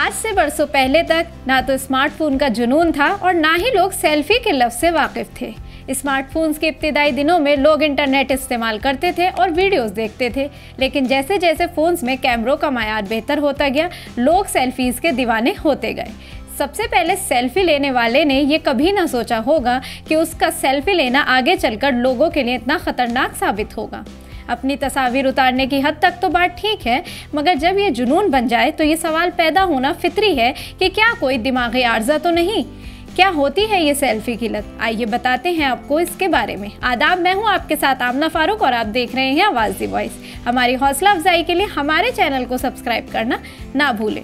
आज से बरसों पहले तक ना तो स्मार्टफोन का जुनून था और ना ही लोग सेल्फी के लफ्ज़ से वाकिफ़ थे। स्मार्टफोन्स के इब्तिदाई दिनों में लोग इंटरनेट इस्तेमाल करते थे और वीडियोस देखते थे, लेकिन जैसे जैसे फ़ोन्स में कैमरों का मायार बेहतर होता गया, लोग सेल्फीज़ के दीवाने होते गए। सबसे पहले सेल्फी लेने वाले ने ये कभी ना सोचा होगा कि उसका सेल्फी लेना आगे चलकर लोगों के लिए इतना ख़तरनाक साबित होगा। अपनी तस्वीर उतारने की हद तक तो बात ठीक है, मगर जब ये जुनून बन जाए तो ये सवाल पैदा होना फितरी है कि क्या कोई दिमागी आर्जा तो नहीं। क्या होती है ये सेल्फी की लत? आइए बताते हैं आपको इसके बारे में। आदाब, मैं हूं आपके साथ आमना फारूक और आप देख रहे हैं आवाज़ दी वॉइस। हमारी हौसला अफजाई के लिए हमारे चैनल को सब्सक्राइब करना ना भूलें।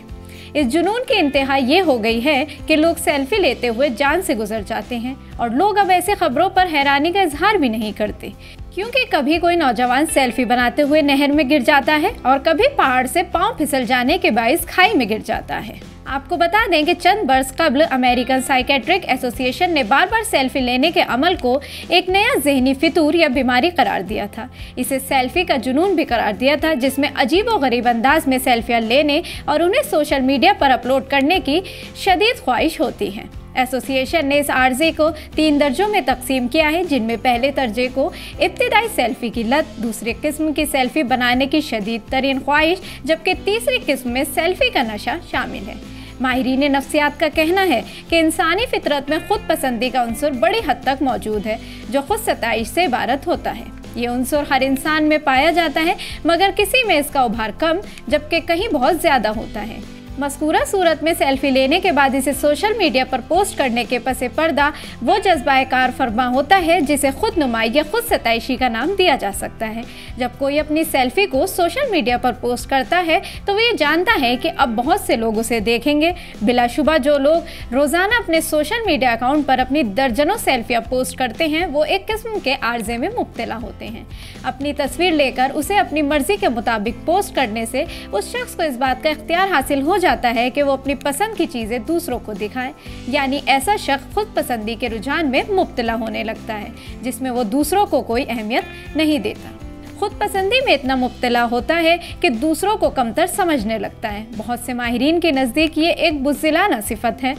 इस जुनून की इंतहा ये हो गई है कि लोग सेल्फी लेते हुए जान से गुजर जाते हैं और लोग अब ऐसी खबरों पर हैरानी का इजहार भी नहीं करते, क्योंकि कभी कोई नौजवान सेल्फी बनाते हुए नहर में गिर जाता है और कभी पहाड़ से पांव फिसल जाने के बाइस खाई में गिर जाता है। आपको बता दें कि चंद बरस कबल अमेरिकन साइकेट्रिक एसोसिएशन ने बार बार सेल्फी लेने के अमल को एक नया जहनी फितूर या बीमारी करार दिया था। इसे सेल्फी का जुनून भी करार दिया था, जिसमें अजीबोगरीब अंदाज में सेल्फियां लेने और उन्हें सोशल मीडिया पर अपलोड करने की शदीद ख्वाहिश होती है। एसोसिएशन ने इस आर्जे को 3 दर्जों में तकसीम किया है, जिनमें पहले दर्जे को इब्तिदाई सेल्फी की लत, दूसरी किस्म की सेल्फी बनाने की शदीद तरीन ख्वाहिश, जबकि तीसरी किस्म में सेल्फी का नशा शामिल है। माहिरीन नफ्सियात का कहना है कि इंसानी फितरत में खुद पसंदी का उनसर बड़ी हद तक मौजूद है, जो खुद सताइश से इबारत होता है। ये उनसर हर इंसान में पाया जाता है, मगर किसी में इसका उभार कम, जबकि कहीं बहुत ज़्यादा होता है। मज़कूरा सूरत में सेल्फी लेने के बाद इसे सोशल मीडिया पर पोस्ट करने के पसे पर्दा वो जज्बा कार फरमा होता है जिसे खुद नुमाई या खुद सताइशी का नाम दिया जा सकता है। जब कोई अपनी सेल्फी को सोशल मीडिया पर पोस्ट करता है तो वो ये जानता है कि अब बहुत से लोग उसे देखेंगे। बिलाशुबा जो लोग रोज़ाना अपने सोशल मीडिया अकाउंट पर अपनी दर्जनों सेल्फियाँ पोस्ट करते हैं, वो एक किस्म के आर्जे में मुब्तला होते हैं। अपनी तस्वीर लेकर उसे अपनी मर्जी के मुताबिक पोस्ट करने से उस शख्स को इस बात का इख्तियार हासिल हो जाता है कि वो अपनी पसंद की चीज़ें दूसरों को दिखाए, यानी ऐसा शख्स खुद पसंदी के रुझान में मुब्तला होने लगता है, जिसमें वो दूसरों को कोई अहमियत नहीं देता। खुद पसंदी में इतना मुब्तला होता है कि दूसरों को कमतर समझने लगता है। बहुत से माहिरीन के नज़दीक ये एक बुज़दिलाना सिफत है।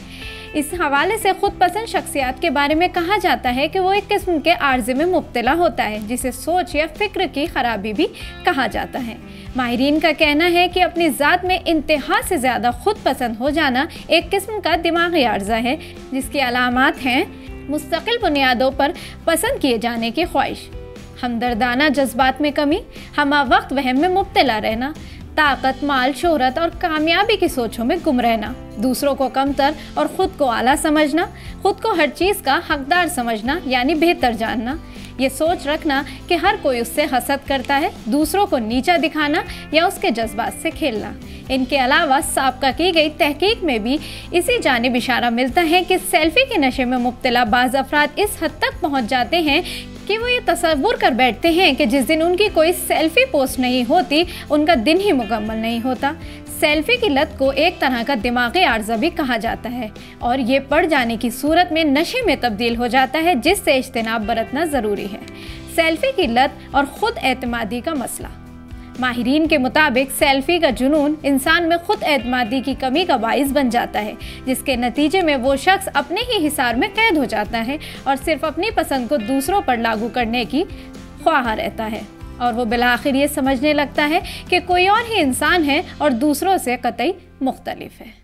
इस हवाले से खुद पसंद शख्सियत के बारे में कहा जाता है कि वो एक किस्म के आर्जे में मुब्तला होता है, जिसे सोच या फिक्र की खराबी भी कहा जाता है। माहिरीन का कहना है कि अपनी ज़ात में इंतहा से ज़्यादा खुद पसंद हो जाना एक किस्म का दिमागी आर्जा है, जिसकी अलामात हैं मुस्तकिल बुनियादों पर पसंद किए जाने की ख्वाहिश, हमदर्दाना जज्बात में कमी, हमा वक्त वहम में मुब्तला रहना, ताकत, माल, शोहरत और कामयाबी की सोचों में गुम रहना, दूसरों को कमतर और ख़ुद को आला समझना, खुद को हर चीज़ का हकदार समझना यानी बेहतर जानना, ये सोच रखना कि हर कोई उससे हसद करता है, दूसरों को नीचा दिखाना या उसके जज्बात से खेलना। इनके अलावा साबका की गई तहकीक में भी इसी जानिब इशारा मिलता है कि सेल्फी के नशे में मुब्तला बाज़ अफराद इस हद तक पहुँच जाते हैं कि वो ये तसव्वुर कर बैठते हैं कि जिस दिन उनकी कोई सेल्फी पोस्ट नहीं होती, उनका दिन ही मुकम्मल नहीं होता। सेल्फी की लत को एक तरह का दिमागी आर्जा भी कहा जाता है और ये पड़ जाने की सूरत में नशे में तब्दील हो जाता है, जिससे इज्तिनाब बरतना ज़रूरी है। सेल्फी की लत और ख़ुद एतमादी का मसला। माहिरीन के मुताबिक सेल्फी का जुनून इंसान में खुद एतमादी की कमी का बाइस बन जाता है, जिसके नतीजे में वो शख्स अपने ही हिसार में कैद हो जाता है और सिर्फ अपनी पसंद को दूसरों पर लागू करने की ख्वाह रहता है, और वो बिलाखिर ये समझने लगता है कि कोई और ही इंसान है और दूसरों से कतई मुख्तलिफ है।